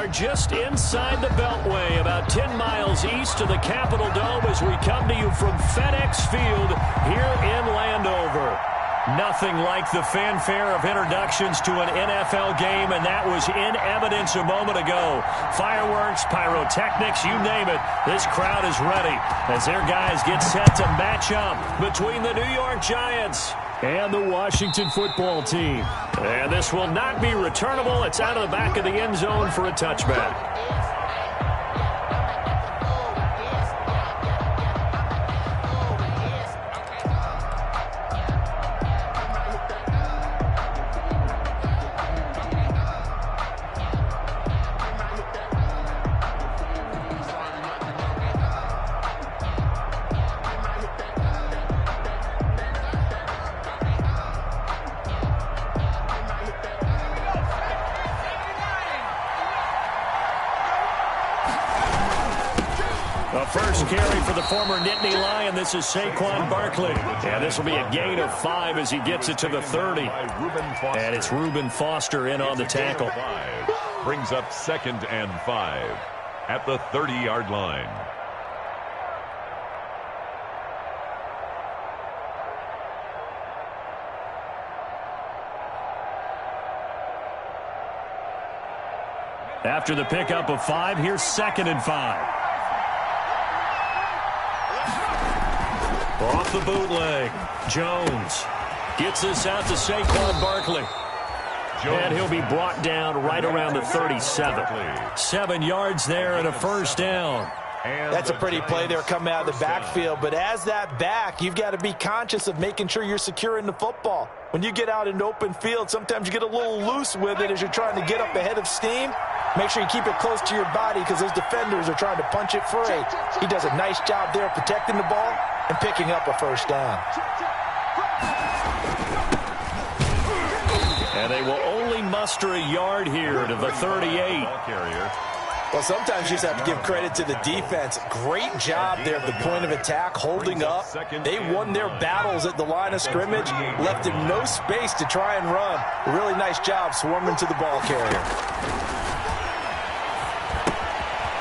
are just inside the Beltway, about 10 miles east of the Capitol Dome as we come to you from FedEx Field here in Landover. Nothing like the fanfare of introductions to an NFL game, and that was in evidence a moment ago. Fireworks, pyrotechnics, you name it. This crowd is ready as their guys get set to match up between the New York Giants and the Washington football team. And this will not be returnable. It's out of the back of the end zone for a touchback. First carry for the former Nittany Lion. This is Saquon Barkley. And this will be a gain of 5 as he gets it to the 30. And it's Reuben Foster in on the tackle. Brings up 2nd and 5 at the 30-yard line. After the pickup of 5, here's 2nd and 5. Off the bootleg, Jones gets this out to Saquon Barkley. And he'll be brought down right around the 37. 7 yards there and a first down. That's a pretty play there coming out of the backfield. But as that back, you've got to be conscious of making sure you're securing the football. When you get out in open field, sometimes you get a little loose with it as you're trying to get up ahead of steam. Make sure you keep it close to your body because those defenders are trying to punch it free. He does a nice job there protecting the ball and picking up a first down. And they will only muster a yard here to the 38. Well, sometimes you just have to give credit to the defense. Great job there at the point of attack, holding up. They won their battles at the line of scrimmage, left him no space to try and run. A really nice job swarming to the ball carrier.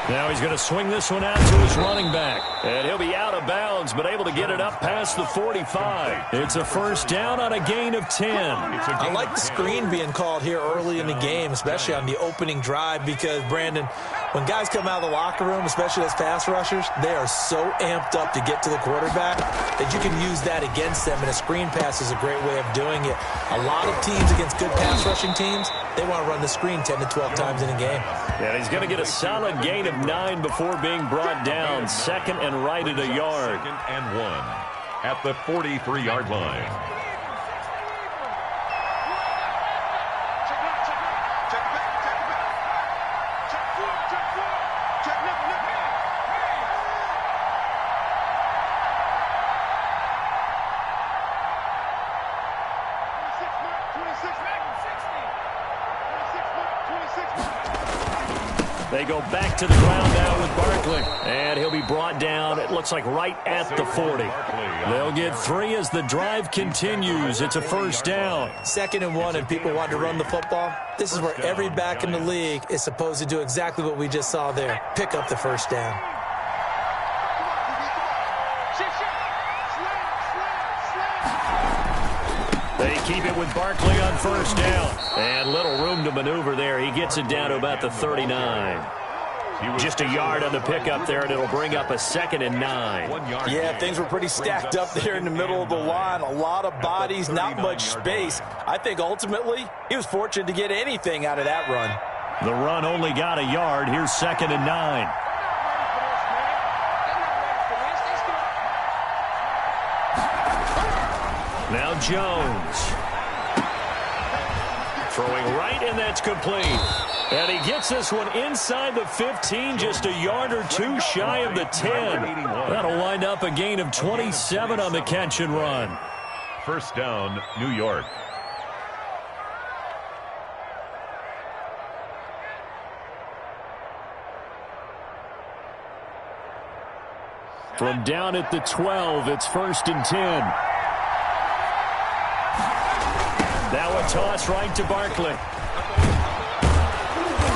Now he's going to swing this one out to his running back. And he'll be out of bounds, but able to get it up past the 45. It's a first down on a gain of 10. I like the screen being called here early in the game, especially on the opening drive, because, Brandon, when guys come out of the locker room, especially as pass rushers, they are so amped up to get to the quarterback that you can use that against them, and a screen pass is a great way of doing it. A lot of teams against good pass rushing teams, they want to run the screen 10 to 12 times in a game. And he's going to get a solid gain of 9 before being brought down. 2nd and right at a yard. 2nd and 1 at the 43-yard line. They go back to the ground now with Barkley. And he'll be brought down, it looks like right at the 40. They'll get 3 as the drive continues. It's a first down. 2nd and 1 and people want to run the football. This is where every back in the league is supposed to do exactly what we just saw there. Pick up the first down. They keep it with Barkley on first down. And little room to maneuver there. He gets it down to about the 39. Just a yard on the pickup there, and it'll bring up a 2nd and 9. Yeah, things were pretty stacked up there in the middle of the line. A lot of bodies, not much space. I think ultimately he was fortunate to get anything out of that run. The run only got a yard. Here's 2nd and 9. Now Jones. Throwing right, and that's complete. And he gets this one inside the 15, just a yard or 2 shy of the 10. That'll wind up a gain of 27 on the catch and run. First down, New York. From down at the 12, it's 1st and 10. Now a toss right to Barkley.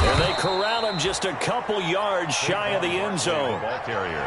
And they corral him just a couple yards shy of the end zone.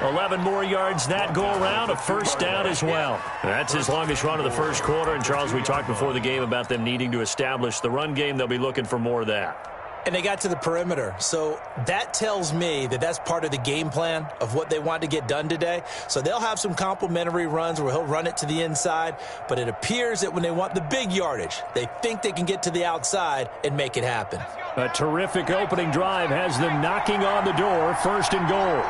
11 more yards that go around, a first down as well. That's his longest run of the first quarter. And, Charles, we talked before the game about them needing to establish the run game. They'll be looking for more of that. And they got to the perimeter. So that tells me that that's part of the game plan of what they want to get done today. So they'll have some complimentary runs where he'll run it to the inside. But it appears that when they want the big yardage, they think they can get to the outside and make it happen. A terrific opening drive has them knocking on the door, first and goal.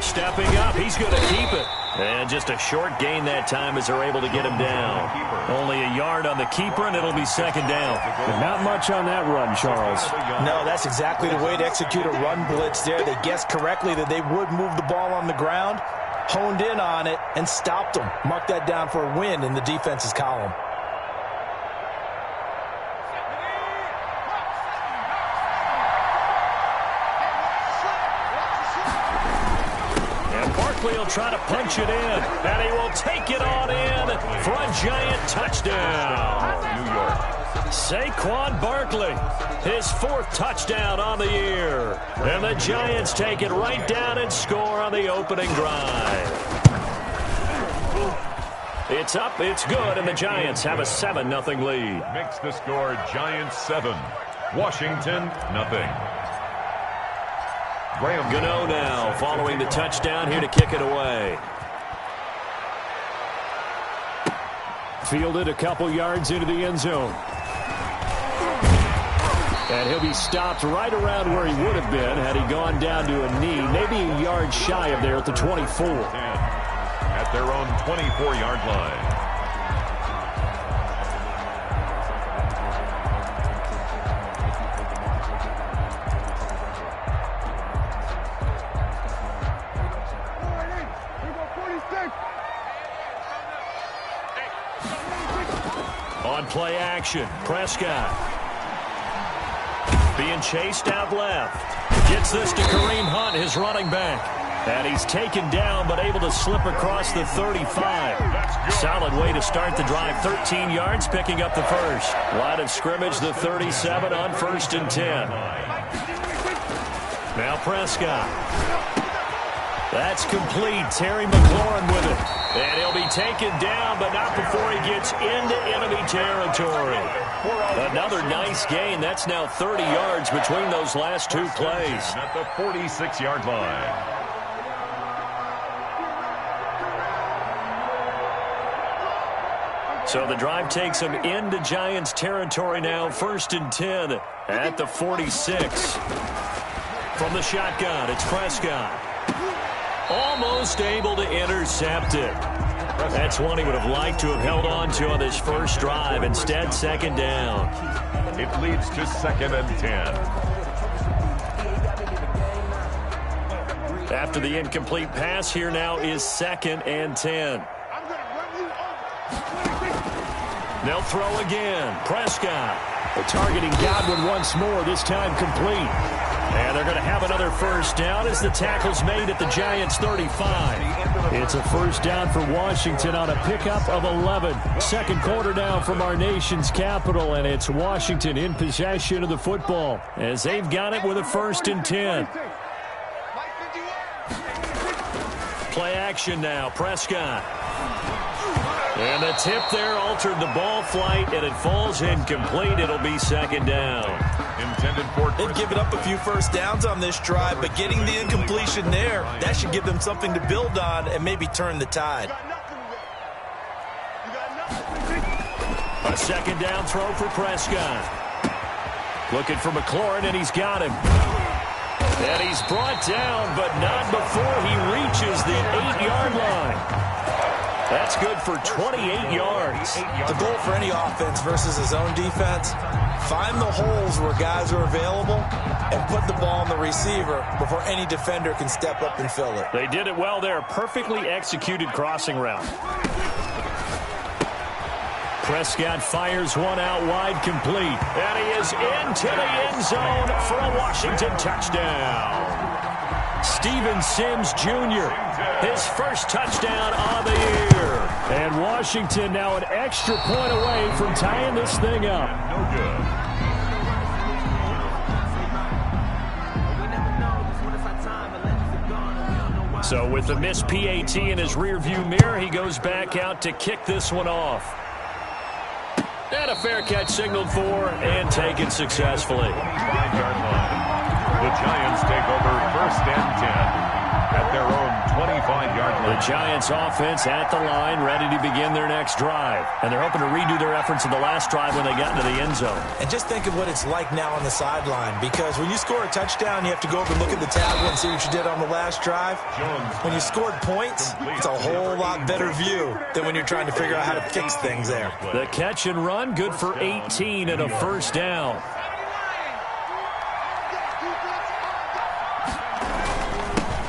Stepping up, he's going to keep it. And just a short gain that time as they're able to get him down. Only a yard on the keeper, and it'll be second down. But not much on that run, Charles. No, that's exactly the way to execute a run blitz there. They guessed correctly that they would move the ball on the ground, honed in on it, and stopped them. Mark that down for a win in the defense's column. He'll try to punch it in, and he will take it on in for a Giant touchdown. New York. Saquon Barkley, his 4th touchdown on the year. And the Giants take it right down and score on the opening drive. It's up, it's good, and the Giants have a 7-0 lead. Makes the score Giants 7, Washington 0. Gano now following the touchdown here to kick it away. Fielded a couple yards into the end zone. And he'll be stopped right around where he would have been had he gone down to a knee, maybe a yard shy of there at the 24. At their own 24-yard line. On play action, Prescott being chased out left. Gets this to Kareem Hunt, his running back. And he's taken down but able to slip across the 35. Solid way to start the drive. 13 yards, picking up the first. Line of scrimmage, the 37 on 1st and 10. Now Prescott. That's complete. Terry McLaurin with it. And he'll be taken down, but not before he gets into enemy territory. Another nice gain. That's now 30 yards between those last 2 plays. At the 46-yard line. So the drive takes him into Giants territory now. 1st and 10 at the 46. From the shotgun, it's Prescott. Almost able to intercept it. That's one he would have liked to have held on to on this first drive. Instead, second down. It leads to 2nd and 10. After the incomplete pass, here now is 2nd and 10. They'll throw again. Prescott. They're targeting Godwin once more, this time complete. And they're going to have another first down as the tackle's made at the Giants' 35. It's a first down for Washington on a pickup of 11. Second quarter now from our nation's capital, and it's Washington in possession of the football as they've got it with a 1st and 10. Play action now, Prescott. And the tip there altered the ball flight, and it falls incomplete. It'll be second down. They've given up a few first downs on this drive, but getting the incompletion there, that should give them something to build on and maybe turn the tide. A second down throw for Prescott. Looking for McLaurin, and he's got him. And he's brought down, but not before he reaches the 8-yard line. That's good for 28 yards. The goal for any offense versus his own defense, find the holes where guys are available and put the ball on the receiver before any defender can step up and fill it. They did it well there. Perfectly executed crossing route. Prescott fires one out wide, complete. And he is into the end zone for a Washington touchdown. Steven Sims Jr., his first touchdown on the year. And Washington now an extra point away from tying this thing up. No good. So with the missed PAT in his rearview mirror, he goes back out to kick this one off. And a fair catch signaled for and taken successfully. 25-yard line. The Giants take over 1st and 10 at their own 25-yard line. The Giants offense at the line, ready to begin their next drive. And they're hoping to redo their efforts in the last drive when they got into the end zone. And just think of what it's like now on the sideline, because when you score a touchdown, you have to go over and look at the tablet and see what you did on the last drive. When you scored points, it's a whole lot better view than when you're trying to figure out how to fix things there. The catch and run, good for 18 and a first down.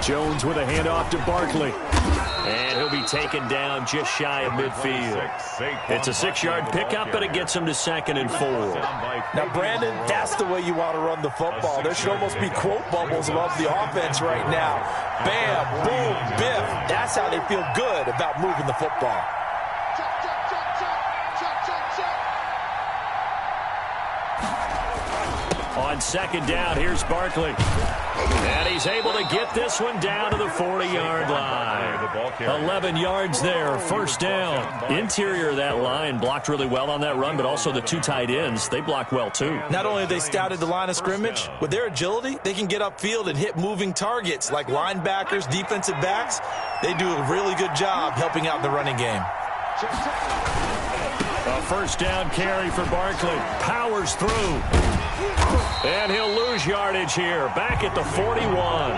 Jones with a handoff to Barkley. And he'll be taken down just shy of midfield. It's a 6-yard pickup, but it gets him to 2nd and 4. Now, Brandon, that's the way you want to run the football. There should almost be quote bubbles above the offense right now. Bam, boom, biff. That's how they feel good about moving the football. On 2nd down, here's Barkley. And he's able to get this one down to the 40-yard line. 11 yards there, first down. Interior of that line blocked really well on that run, but also the 2 tight ends, they blocked well too. Not only have they scouted the line of scrimmage, with their agility, they can get upfield and hit moving targets like linebackers, defensive backs. They do a really good job helping out the running game. A first down carry for Barkley. Powers through. And he'll lose yardage here. Back at the 41.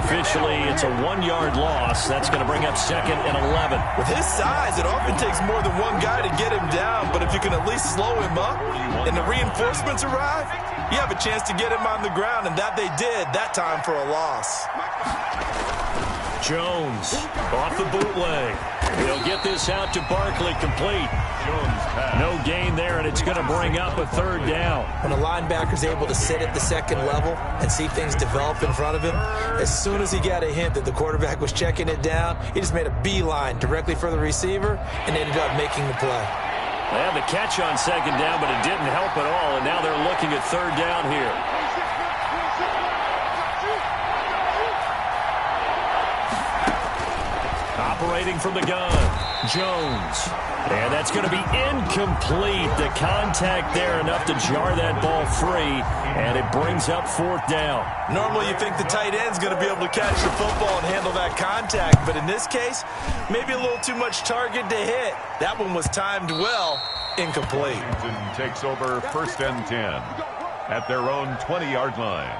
Officially, it's a 1-yard loss. That's going to bring up 2nd and 11. With his size, it often takes more than one guy to get him down. But if you can at least slow him up and the reinforcements arrive, you have a chance to get him on the ground. And that they did that time for a loss. Jones off the bootleg. He'll get this out to Barkley, complete. No gain there, and it's going to bring up a 3rd down. When a linebacker's able to sit at the 2nd level and see things develop in front of him, as soon as he got a hint that the quarterback was checking it down, he just made a beeline directly for the receiver and ended up making the play. They have the catch on 2nd down, but it didn't help at all, and now they're looking at 3rd down here. Operating from the gun, Jones. And that's going to be incomplete. The contact there enough to jar that ball free, and it brings up 4th down. Normally you think the tight end's going to be able to catch the football and handle that contact, but in this case, maybe a little too much target to hit. That one was timed well, incomplete. Washington takes over 1st and 10 at their own 20-yard line.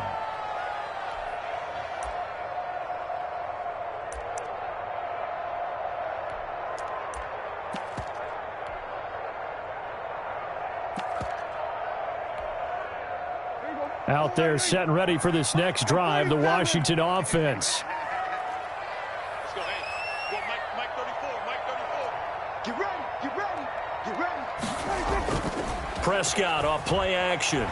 Out there set and ready for this next drive, the Washington offense. Let's go, hey. Go, Mike 34, Mike 34. Get ready. Prescott off play action.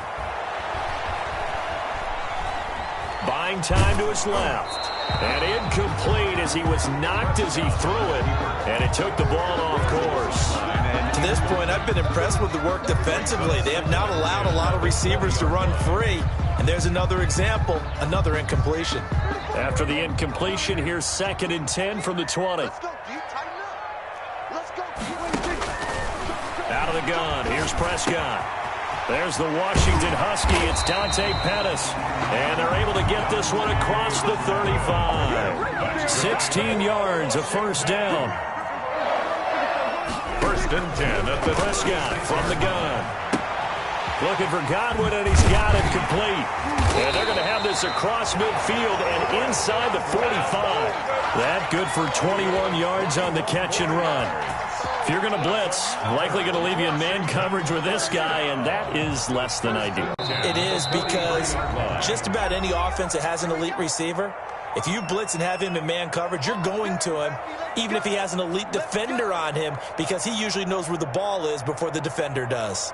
Buying time to his left. And incomplete as he was knocked as he threw it. And it took the ball off course. To this point, I've been impressed with the work defensively. They have not allowed a lot of receivers to run free. And there's another example, another incompletion. After the incompletion, here's 2nd and 10 from the 20. Let's go, D. Tighten up. Let's go. Out of the gun, here's Prescott. There's the Washington Husky. It's Dante Pettis. And they're able to get this one across the 35. 16 yards, a first down. 1st and 10 at the Prescott from the gun. Looking for Godwin, and he's got it complete. And they're going to have this across midfield and inside the 45. That good for 21 yards on the catch and run. If you're going to blitz, likely going to leave you in man coverage with this guy, and that is less than ideal. It is, because just about any offense that has an elite receiver, if you blitz and have him in man coverage, you're going to him, even if he has an elite defender on him, because he usually knows where the ball is before the defender does.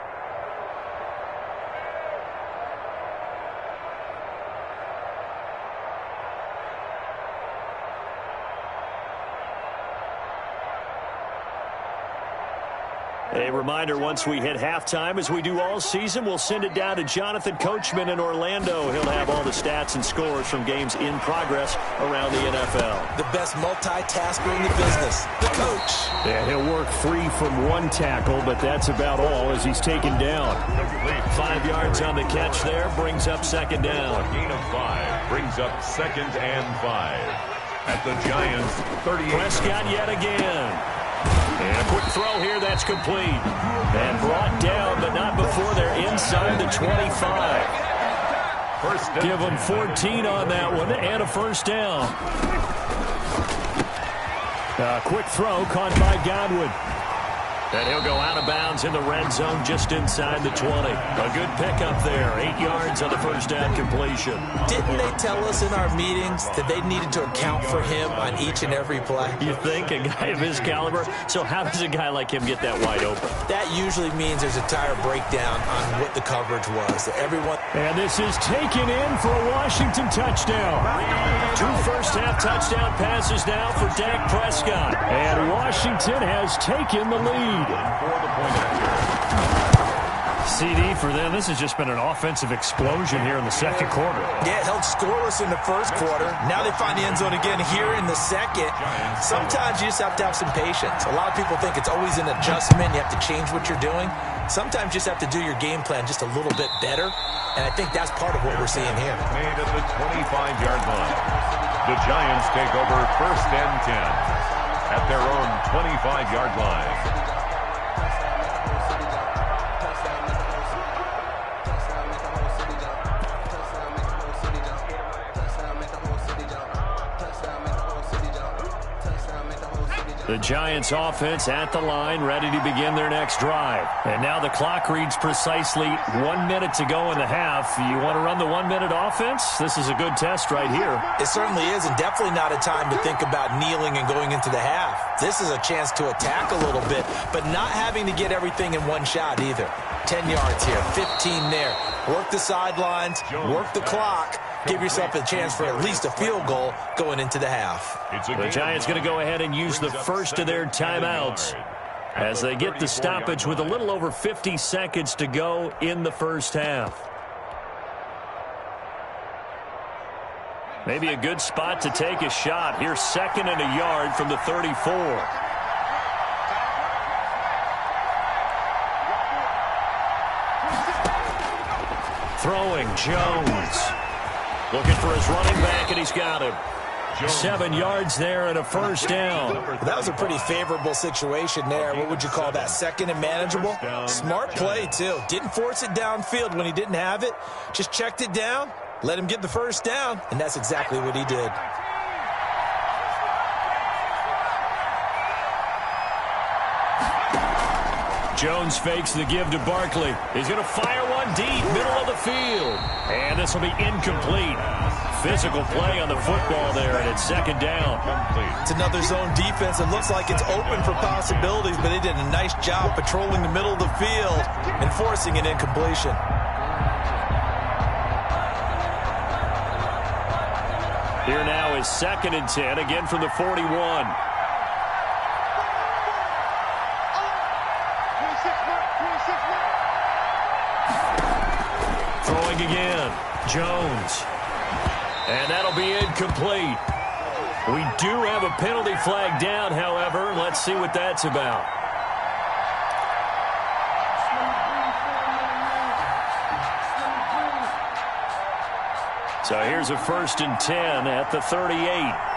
A reminder, once we hit halftime, as we do all season, we'll send it down to Jonathan Coachman in Orlando. He'll have all the stats and scores from games in progress around the NFL. The best multitasker in the business, the coach. Yeah, he'll work free from one tackle, but that's about all as he's taken down. 5 yards on the catch there, brings up second down. A gain of 5 brings up 2nd and 5 at the Giants' 38. Prescott yet again. And a quick throw here, that's complete. And brought down, but not before they're inside the 25. Give them 14 on that one, and a first down. A quick throw caught by Godwin. And he'll go out of bounds in the red zone just inside the 20. A good pickup there. 8 yards on the first down completion. Didn't they tell us in our meetings that they needed to account for him on each and every play? You think? A guy of his caliber? So how does a guy like him get that wide open? That usually means there's a tire breakdown on what the coverage was. Everyone. And this is taken in for a Washington touchdown. 2 first-half touchdown passes now for Dak Prescott. And Washington has taken the lead. CD for them. This has just been an offensive explosion here in the second quarter. Yeah, held scoreless in the first quarter. Now they find the end zone again here in the second. Sometimes you just have to have some patience. A lot of people think it's always an adjustment. You have to change what you're doing. Sometimes you just have to do your game plan just a little bit better. And I think that's part of what we're seeing here. Made at the 25-yard line. The Giants take over 1st and 10 at their own 25-yard line. The Giants offense at the line, ready to begin their next drive. And now the clock reads precisely 1 minute to go in the half. You want to run the 1 minute offense? This is a good test right here. It certainly is, and definitely not a time to think about kneeling and going into the half. This is a chance to attack a little bit, but not having to get everything in one shot either. 10 yards here, 15 there. Work the sidelines, work the clock. Give yourself a chance for at least a field goal going into the half. The Giants going to go ahead and use the first of their timeouts as they get the stoppage with a little over 50 seconds to go in the first half. Maybe a good spot to take a shot. Here's 2nd and a yard from the 34. Throwing, Jones. Looking for his running back, and he's got him. 7 yards there and a first down. That was a pretty favorable situation there. What would you call that? 2nd and manageable? Smart play, too. Didn't force it downfield when he didn't have it. Just checked it down, let him get the first down, and that's exactly what he did. Jones fakes the give to Barkley. He's going to fire one deep, middle of the field. And this will be incomplete. Physical play on the football there, and it's 2nd down. It's another zone defense. It looks like it's open for possibilities, but they did a nice job patrolling the middle of the field and forcing an incompletion. Here now is 2nd and 10, again from the 41. Throwing again, Jones. And that'll be incomplete. We do have a penalty flag down, however. Let's see what that's about. So here's a 1st and 10 at the 38.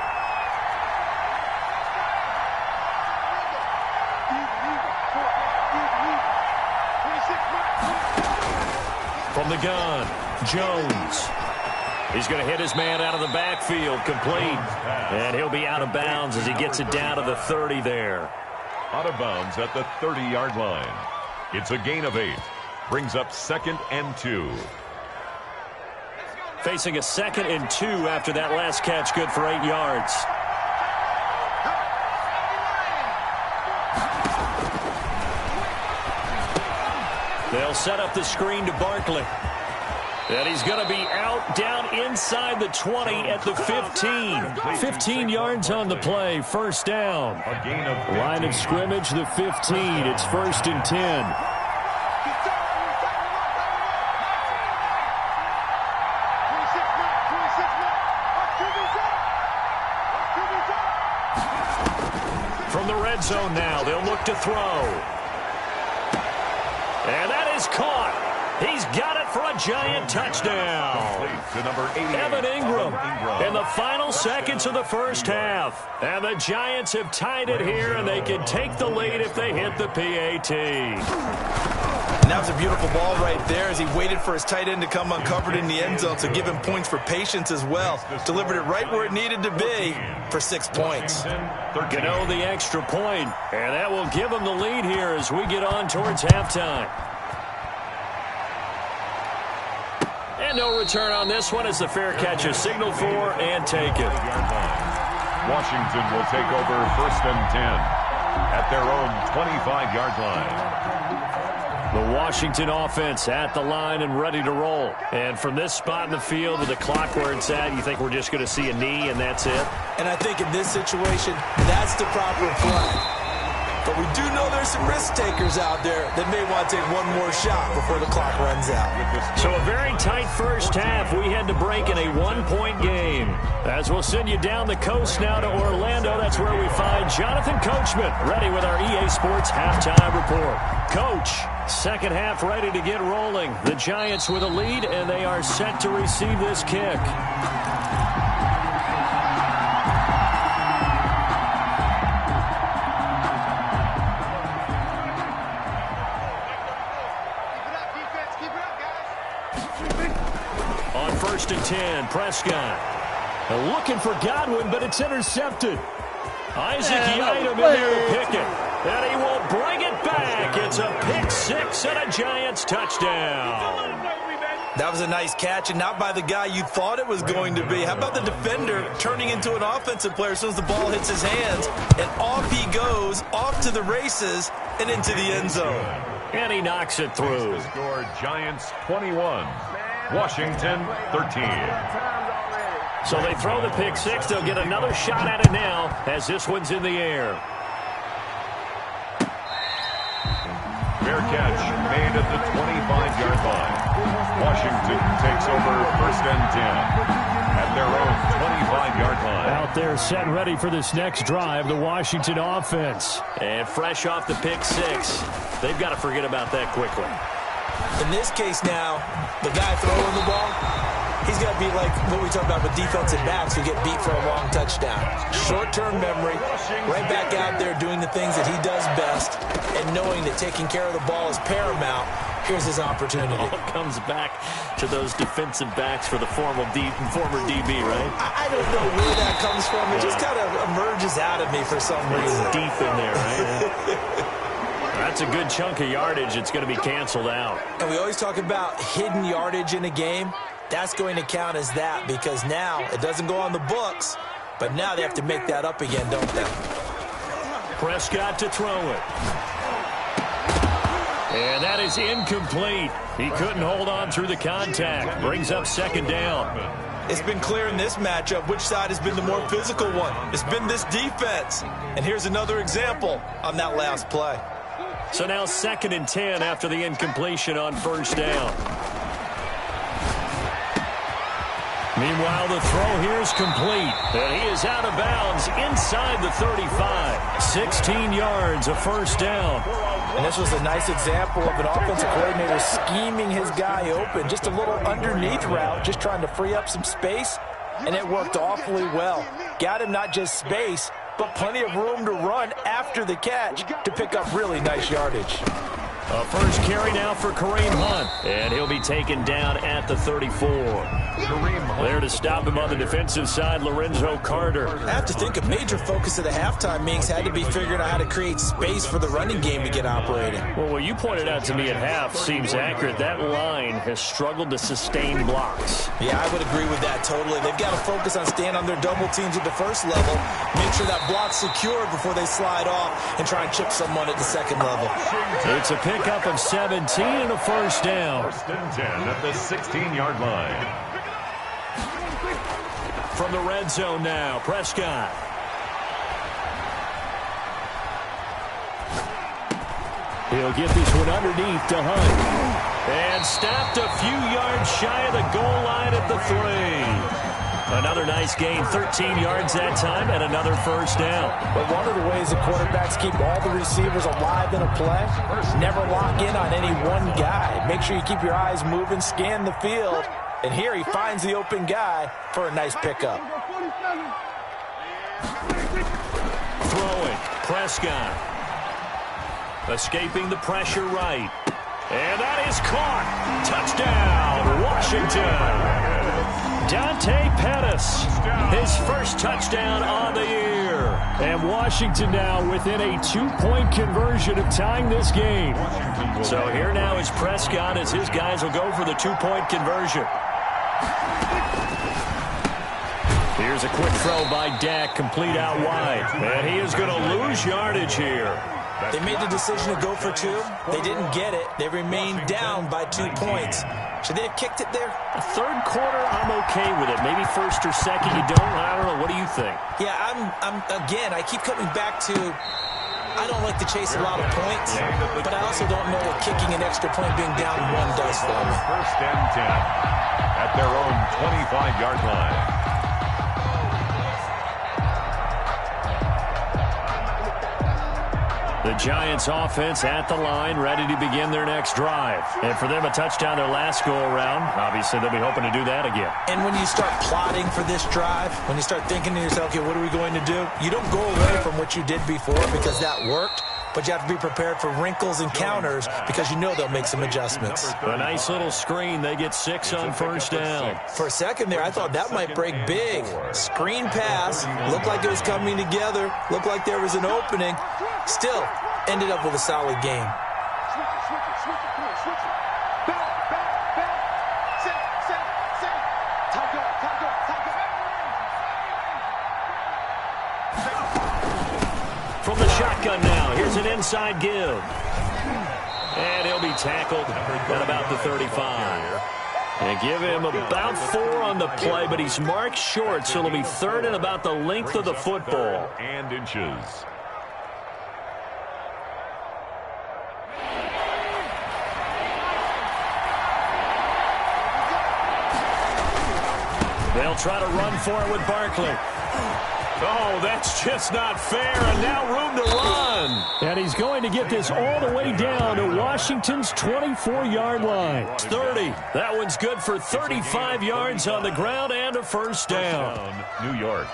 From the gun, Jones. He's going to hit his man out of the backfield, complete. And he'll be out of bounds as he gets it down to the 30 there. Out of bounds at the 30-yard line. It's a gain of 8. Brings up 2nd and 2. Facing a 2nd and 2 after that last catch, good for 8 yards. They'll set up the screen to Barkley. And he's going to be out down inside the 20 at the 15. 15 yards on the play, first down. A gain of 15. Line of scrimmage, the 15. It's 1st and 10. From the red zone now, they'll look to throw. And that is caught. He's got it for a giant touchdown. To number 88, Evan Ingram in the final seconds of the first half. And the Giants have tied it here, and they can take the lead if they hit the PAT. And that was a beautiful ball right there as he waited for his tight end to come uncovered in the end zone, so give him points for patience as well. Delivered it right where it needed to be for 6 points. Gano the extra point, and that will give them the lead here as we get on towards halftime. And no return on this one as the fair catch is signaled for and taken. Washington will take over 1st and 10 at their own 25-yard line. The Washington offense at the line and ready to roll. And from this spot in the field with the clock where it's at, you think we're just going to see a knee and that's it? And I think in this situation, that's the proper play. But we do know there's some risk takers out there that may want to take one more shot before the clock runs out. So a very tight first half. We had to break in a one-point game. As we'll send you down the coast now to Orlando, that's where we find Jonathan Coachman ready with our EA Sports halftime report. Coach, second half ready to get rolling. The Giants with a lead, and they are set to receive this kick. On 1st and 10, Prescott. Looking for Godwin, but it's intercepted. Isaac Yiadom in there to pick it. And he will bring it back. It's a pick six and a Giants touchdown. That was a nice catch, and not by the guy you thought it was going to be. How about the defender turning into an offensive player as soon as the ball hits his hands? And off he goes, off to the races, and into the end zone. And he knocks it through. The score, Giants 21, Washington 13. So they throw the pick six. They'll get another shot at it now as this one's in the air. Fair catch made at the 25-yard line. Washington takes over 1st and 10 at their own 25-yard line. Out there set ready for this next drive, the Washington offense. And fresh off the pick six, they've got to forget about that quickly. In this case now, the guy throwing the ball, he's got to be like what we talk about with defensive backs who get beat for a long touchdown. Short-term memory, right back out there doing the things that he does best, and knowing that taking care of the ball is paramount. Here's his opportunity. All comes back to those defensive backs for the former DB, right? I don't know where that comes from. It just kind of emerges out of me for some reason. It's deep in there, right? That's a good chunk of yardage. It's going to be canceled out. And we always talk about hidden yardage in a game. That's going to count as that because now it doesn't go on the books, but now they have to make that up again, don't they? Prescott to throw it. And that is incomplete. He couldn't hold on through the contact. Brings up second down. It's been clear in this matchup which side has been the more physical one. It's been this defense. And here's another example on that last play. So now 2nd and 10 after the incompletion on first down. Meanwhile, the throw here is complete. And he is out of bounds inside the 35. 16 yards, a first down. And this was a nice example of an offensive coordinator scheming his guy open. Just a little underneath route, just trying to free up some space. And it worked awfully well. Got him not just space, but plenty of room to run after the catch to pick up really nice yardage. A first carry now for Kareem Hunt. And he'll be taken down at the 34. There to stop him on the defensive side, Lorenzo Carter. I have to think a major focus of the halftime meetings had to be figuring out how to create space for the running game to get operating. Well, what you pointed out to me at half seems accurate. That line has struggled to sustain blocks. Yeah, I would agree with that totally. They've got to focus on staying on their double teams at the first level, make sure that block's secure before they slide off and try and chip someone at the second level. It's a pick pickup of 17 and a first down. First and 10 at the 16-yard line. From the red zone now, Prescott. He'll get this one underneath to Hunt. And stopped a few yards shy of the goal line at the 3. Another nice gain, 13 yards that time, and another first down. But one of the ways the quarterbacks keep all the receivers alive in a play, never lock in on any one guy. Make sure you keep your eyes moving, scan the field, and here he finds the open guy for a nice pickup. Throwing, Prescott. Escaping the pressure right. And that is caught. Touchdown, Washington. Dante Pettis, his first touchdown on the year. And Washington now within a 2-point conversion of tying this game. So here now is Prescott as his guys will go for the 2-point conversion. Here's a quick throw by Dak, complete out wide. And he is going to lose yardage here. They made the decision to go for 2. They didn't get it. They remained down by 2 points. Should they have kicked it there? Third quarter, I'm okay with it. Maybe first or second, you don't. I don't know. What do you think? Yeah, again, I keep coming back to I don't like to chase a lot of points, but I also don't know what kicking an extra point being down 1 does for me. First and 10 at their own 25-yard line. The Giants offense at the line, ready to begin their next drive. And for them, a touchdown their last go-around. Obviously, they'll be hoping to do that again. And when you start plotting for this drive, when you start thinking to yourself, okay, what are we going to do? You don't go away from what you did before because that worked, but you have to be prepared for wrinkles and counters because you know they'll make some adjustments. A nice little screen. They get 6 on first down. For a second there, I thought that might break big. Screen pass. Looked like it was coming together. Looked like there was an opening. Still, ended up with a solid game. From the shotgun now, here's an inside give. And he'll be tackled at about the 35. And give him about 4 on the play, but he's marked short, so it'll be 3rd and about the length of the football. And inches. They'll try to run for it with Barkley. Oh, that's just not fair, and now room to run. And he's going to get this all the way down to Washington's 24-yard line. 30. That one's good for 35 yards on the ground and a first down. New York.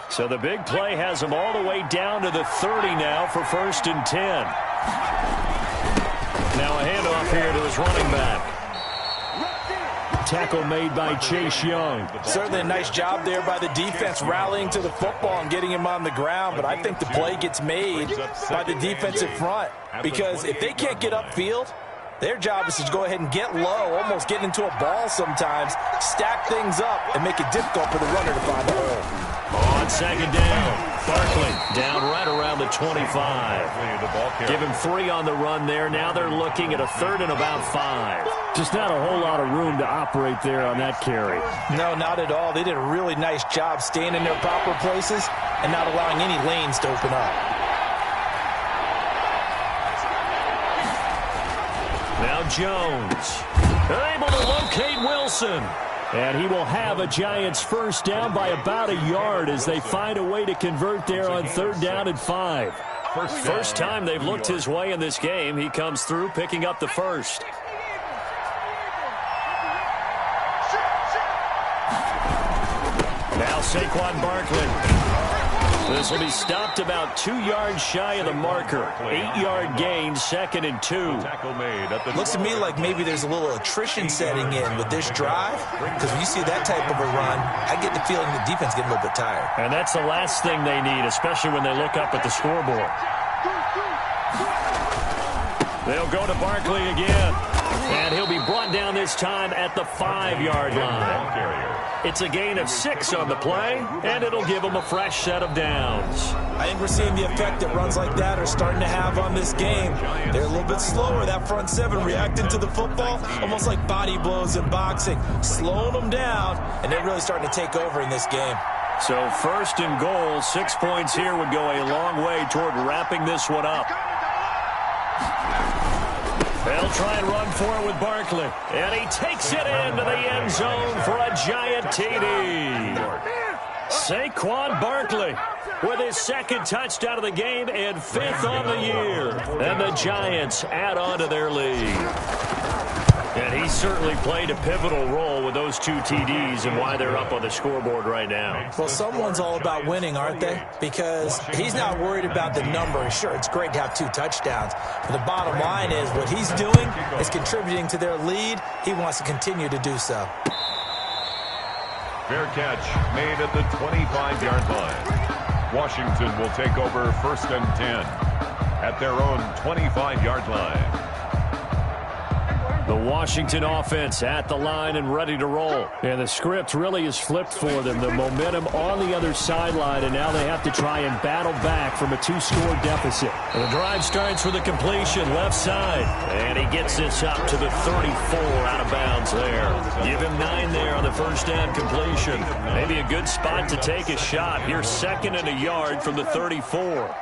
So the big play has him all the way down to the 30 now for 1st and 10. Now a handoff here to his running back. Tackle made by Chase Young. Certainly a nice job there by the defense rallying to the football and getting him on the ground, but I think the play gets made by the defensive front because if they can't get upfield, their job is to go ahead and get low, almost get into a ball sometimes, stack things up, and make it difficult for the runner to find a hole. On 2nd down, Barkley down right around the 25. Give him 3 on the run there. Now they're looking at a 3rd and about 5. Just not a whole lot of room to operate there on that carry. No, not at all. They did a really nice job staying in their proper places and not allowing any lanes to open up. Now Jones, able to locate Wilson. And he will have a Giants first down by about a yard as they find a way to convert there on 3rd down and 5. First time they've looked his way in this game. He comes through picking up the first. Now Saquon Barkley. This will be stopped about 2 yards shy of the marker. 8-yard gain, 2nd and 2. Looks to me like maybe there's a little attrition setting in with this drive, because when you see that type of a run, I get the feeling the defense getting a little bit tired. And that's the last thing they need, especially when they look up at the scoreboard. They'll go to Barkley again, and he'll be brought brought down this time at the 5-yard line. It's a gain of 6 on the play, and it'll give them a fresh set of downs. I think we're seeing the effect that runs like that are starting to have on this game. They're a little bit slower, that front seven, reacting to the football, almost like body blows in boxing, slowing them down, and they're really starting to take over in this game. So 1st and goal, 6 points here would go a long way toward wrapping this one up. They'll try and run for it with Barkley. And he takes it into the end zone for a giant TD. Saquon Barkley with his 2nd touchdown of the game and 5th on the year. And the Giants add on to their lead. And he certainly played a pivotal role with those 2 TDs and why they're up on the scoreboard right now. Well, someone's all about winning, aren't they? Because he's not worried about the number. Sure, it's great to have 2 touchdowns. But the bottom line is what he's doing is contributing to their lead. He wants to continue to do so. Fair catch made at the 25-yard line. Washington will take over 1st and 10 at their own 25-yard line. The Washington offense at the line and ready to roll. And the script really is flipped for them. The momentum on the other sideline, and now they have to try and battle back from a 2-score deficit. And the drive starts with a completion left side. And he gets this up to the 34 out of bounds there. Give him 9 there on the 1st down completion. Maybe a good spot to take a shot. Here 2nd and a yard from the 34.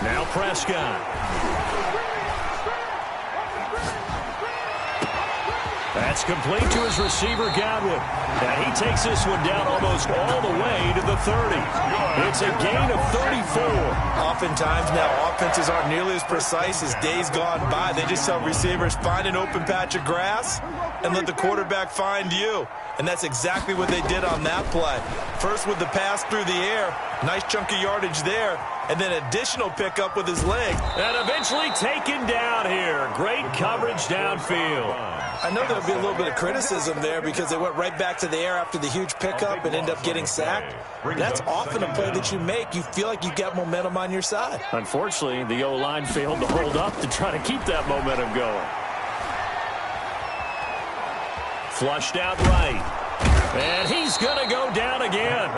Now Prescott. That's complete to his receiver, Godwin. And he takes this one down almost all the way to the 30. It's a gain of 34. Oftentimes now, offenses aren't nearly as precise as days gone by. They just tell receivers, find an open patch of grass and let the quarterback find you. And that's exactly what they did on that play. First with the pass through the air, nice chunk of yardage there, and then additional pickup with his leg. And eventually taken down here. Great coverage downfield. I know there'll be a little bit of criticism there because they went right back to the air after the huge pickup and end up getting sacked. That's often a play that you make. You feel like you've got momentum on your side. Unfortunately, the O-line failed to hold up to try to keep that momentum going. Flushed out right. And he's going to go down again.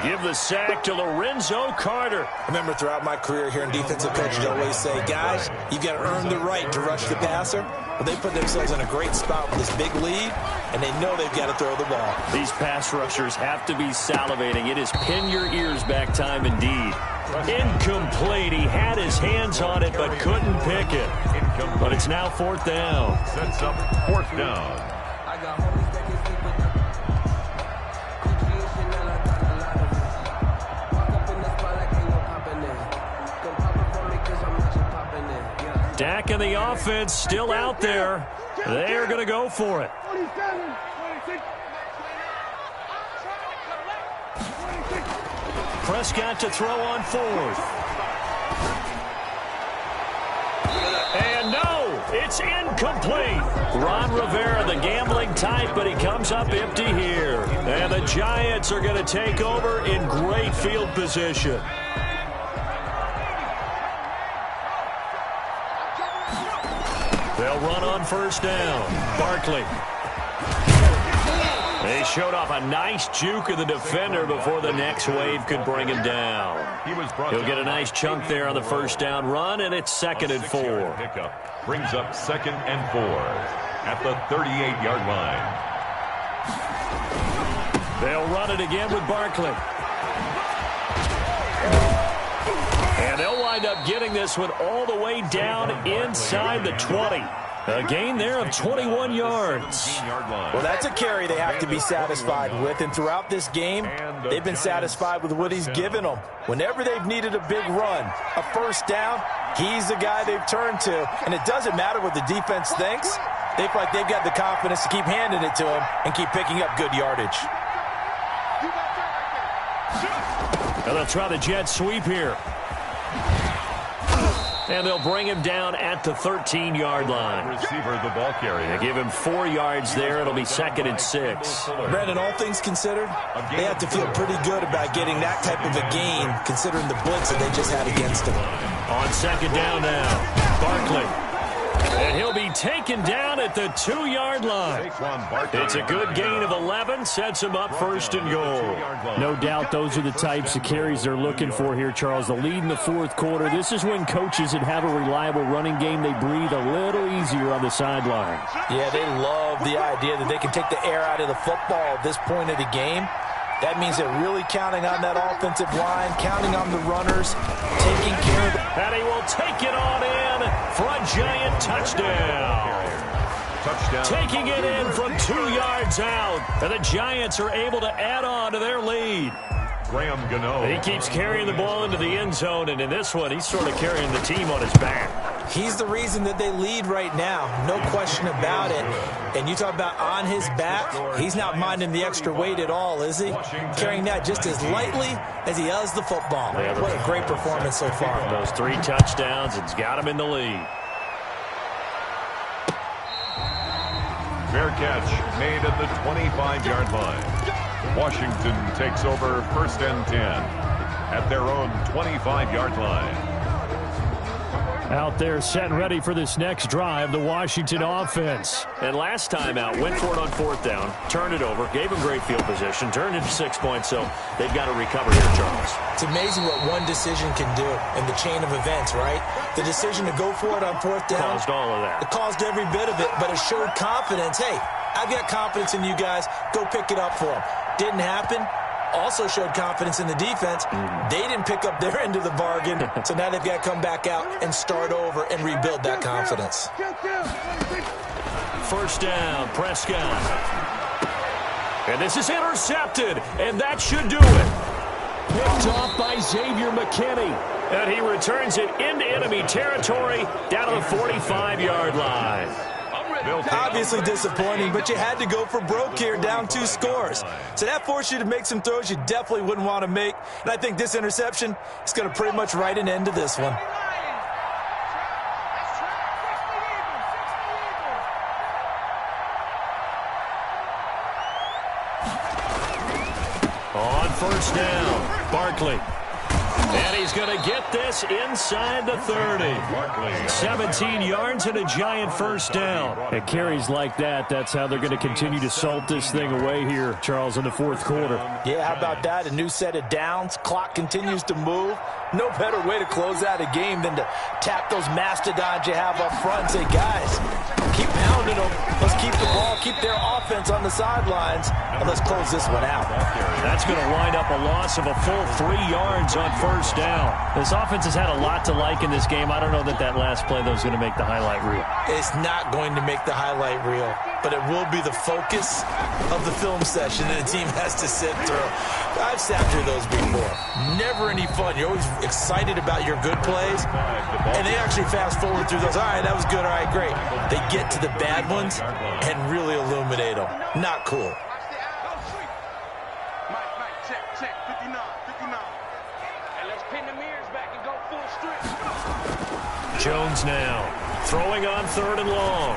Give the sack to Lorenzo Carter. I remember throughout my career here in defensive coach, I'd always say, guys, you've got to earn the right to rush the passer. Well, they put themselves in a great spot with this big lead, and they know they've got to throw the ball. These pass rushers have to be salivating. It is pin your ears back time indeed. Incomplete. He had his hands on it but couldn't pick it. But it's now 4th down. Sets up 4th down. Dak and the offense still out there. They're going to go for it. Prescott to throw on 4th. And no, it's incomplete. Ron Rivera, the gambling type, but he comes up empty here. And the Giants are going to take over in great field position. They'll run on 1st down. Barkley. They showed off a nice juke of the defender before the next wave could bring him down. He'll get a nice chunk there on the 1st down run, and it's 2nd and 4. Pickup brings up 2nd and 4 at the 38-yard line. They'll run it again with Barkley. And they'll wind up getting this one all the way down inside the 20. A gain there of 21 yards. Well, that's a carry they have to be satisfied with. And throughout this game, they've been satisfied with what he's given them. Whenever they've needed a big run, a 1st down, he's the guy they've turned to. And it doesn't matter what the defense thinks. They feel like they've got the confidence to keep handing it to him and keep picking up good yardage. And they'll try the jet sweep here. And they'll bring him down at the 13-yard line. Receiver, the ball carrier. They give him 4 yards there. It'll be 2nd and 6. Brandon, all things considered, they have to feel pretty good about getting that type of a gain, considering the blitz that they just had against them. On 2nd down now, Barkley. And he'll be taken down at the 2-yard line. It's a good gain of 11, sets him up 1st and goal. No doubt those are the types of carries they're looking for here, Charles. The lead in the 4th quarter. This is when coaches that have a reliable running game, they breathe a little easier on the sideline. Yeah, they love the idea that they can take the air out of the football at this point of the game. That means they're really counting on that offensive line, counting on the runners, taking care of And he will take it on in for a giant touchdown. Taking it in from 2 yards out. And the Giants are able to add on to their lead. Graham Gano. He keeps carrying the ball into the end zone, and in this one, he's sort of carrying the team on his back. He's the reason that they lead right now, no question about it. And you talk about on his back, he's not minding the extra weight at all, is he? Carrying that just as lightly as he does the football. What a great performance so far. Those 3 touchdowns, it's got him in the lead. Fair catch made at the 25-yard line. Washington takes over 1st and 10 at their own 25-yard line. Out there set and ready for this next drive, the Washington offense. And last time out, went for it on 4th down, turned it over, gave him great field position, turned into 6 points, so they've got to recover here, Charles. It's amazing what one decision can do in the chain of events, right? The decision to go for it on 4th down. Caused all of that. It caused every bit of it, but it showed confidence. Hey, I've got confidence in you guys. Go pick it up for them. Didn't happen. Also showed confidence in the defense. They didn't pick up their end of the bargain, so now they've got to come back out and start over and rebuild that confidence. 1st down, Prescott. And this is intercepted, and that should do it. Picked off by Xavier McKinney. And he returns it into enemy territory down to the 45-yard line. Obviously disappointing, but you had to go for broke here, down 2 scores. So that forced you to make some throws you definitely wouldn't want to make. And I think this interception is going to pretty much write an end to this one. On 1st down, Barkley. And he's going to get this inside the 30. 17 yards and a giant 1st down. And carries like that, that's how they're going to continue to salt this thing away here, Charles, in the 4th quarter. Yeah, how about that? A new set of downs. Clock continues to move. No better way to close out a game than to tap those mastodons you have up front and say, guys, keep pounding them. Let's keep the ball, keep their offense on the sidelines, and let's close this one out. That's going to wind up a loss of a full 3 yards on 1st down. This offense has had a lot to like in this game. I don't know that last play, though, is going to make the highlight reel. It's not going to make the highlight reel, but it will be the focus of the film session that a team has to sit through. I've sat through those before. Never any fun. You're always excited about your good plays, and they actually fast forward through those. All right, that was good. All right, great. They get to the bad ones and really illuminate them. Not cool. Mike, check, 59. And let's pin the mirrors back and go full strip. Jones now throwing on 3rd and long.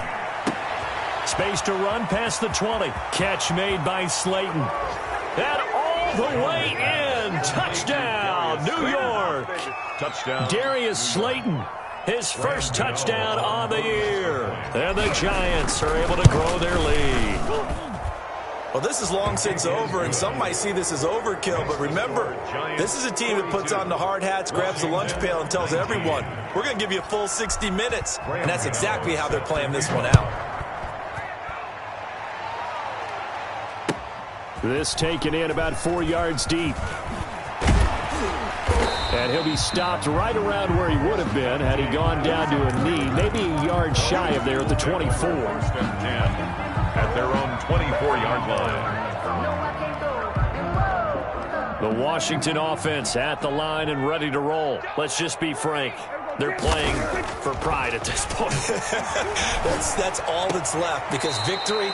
Space to run past the 20. Catch made by Slayton. And all the way in. Touchdown, New York. Touchdown. Darius Slayton, his 1st touchdown on the year. And the Giants are able to grow their lead. Well, this is long since over, and some might see this as overkill, but remember, this is a team that puts on the hard hats, grabs the lunch pail, and tells everyone, we're going to give you a full 60 minutes. And that's exactly how they're playing this one out. This taken in about 4 yards deep. And he'll be stopped right around where he would have been had he gone down to a knee, maybe a yard shy of there at the 24. 1st and 10 at their own 24-yard line. The Washington offense at the line and ready to roll. Let's just be frank. They're playing for pride at this point. That's all that's left, because victory,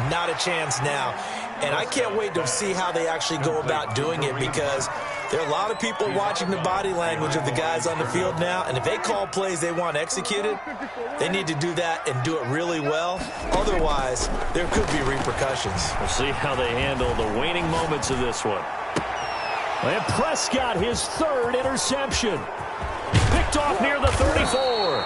not a chance now. And I can't wait to see how they actually go about doing it, because There are a lot of people watching the body language of the guys on the field now, and if they call plays they want executed, they need to do that and do it really well. Otherwise, there could be repercussions. We'll see how they handle the waning moments of this one. And Prescott, his third interception. Picked off near the 34.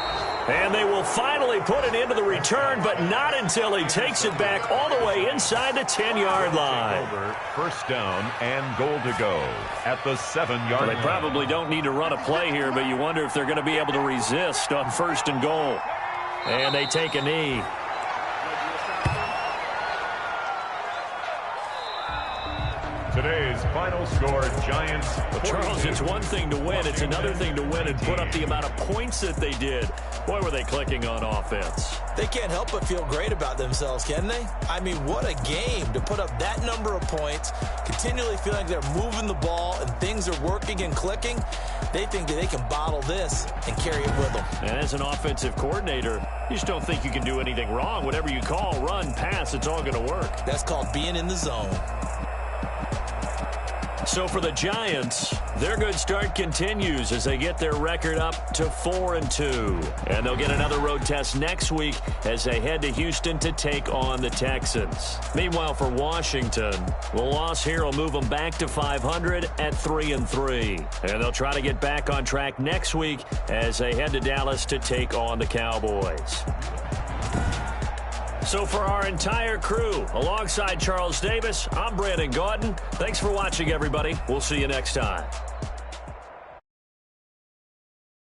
And they will finally put it into the return, but not until he takes it back all the way inside the 10-yard line. First down and goal to go at the 7-yard line. They probably don't need to run a play here, but you wonder if they're going to be able to resist on first and goal. And they take a knee. Today's final score, Giants. Well, Charles, it's one thing to win. It's another thing to win and put up the amount of points that they did. Boy, were they clicking on offense. They can't help but feel great about themselves, can they? I mean, what a game to put up that number of points, continually feeling like they're moving the ball and things are working and clicking. They think that they can bottle this and carry it with them. And as an offensive coordinator, you just don't think you can do anything wrong. Whatever you call, run, pass, it's all going to work. That's called being in the zone. So for the Giants, their good start continues as they get their record up to 4-2. And they'll get another road test next week as they head to Houston to take on the Texans. Meanwhile, for Washington, the loss here will move them back to 500 at 3-3. And they'll try to get back on track next week as they head to Dallas to take on the Cowboys. So for our entire crew, alongside Charles Davis, I'm Brandon Gaudin. Thanks for watching, everybody. We'll see you next time.